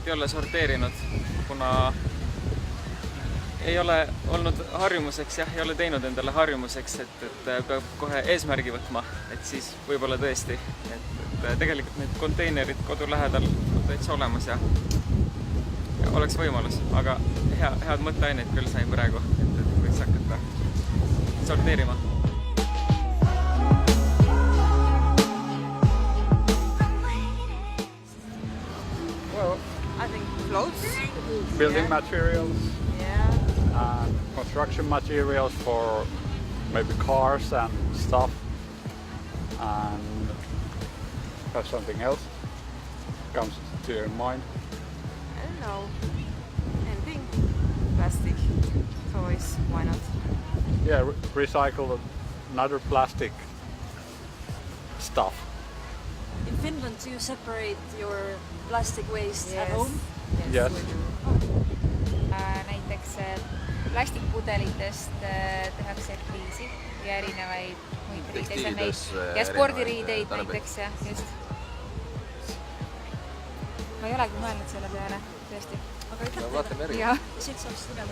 ei ole sorteerinud, kuna ei ole olnud harjumuseks, jah, ei ole teinud endale harjumuseks, et peab kohe eesmärgi võtma, et siis võib-olla tõesti, et tegelikult need konteinerid kodu lähedal on täitsa olemas ja oleks võimalus, aga head mõtteaineid küll sain praegu, et võiks hakata sorteerima. Well, I think clothes. building materials Yeah. and construction materials for maybe cars and stuff, and have something else comes to your mind. I don't know. Anything. Plastic. Toys. Why not? Yeah, recycle another plastic stuff. In Finland, do you separate your plastic waste at Yes. home? Yes. We do. Näiteks plastikpudelitest tehakse kriisi ja erinevaid muid riideid ja spordiriideid näiteks ja just. Ma ei olegi mõelnud selle peale, tõesti. Aga aitäh vaatame teile. järgi. Ja. Siit saab seda.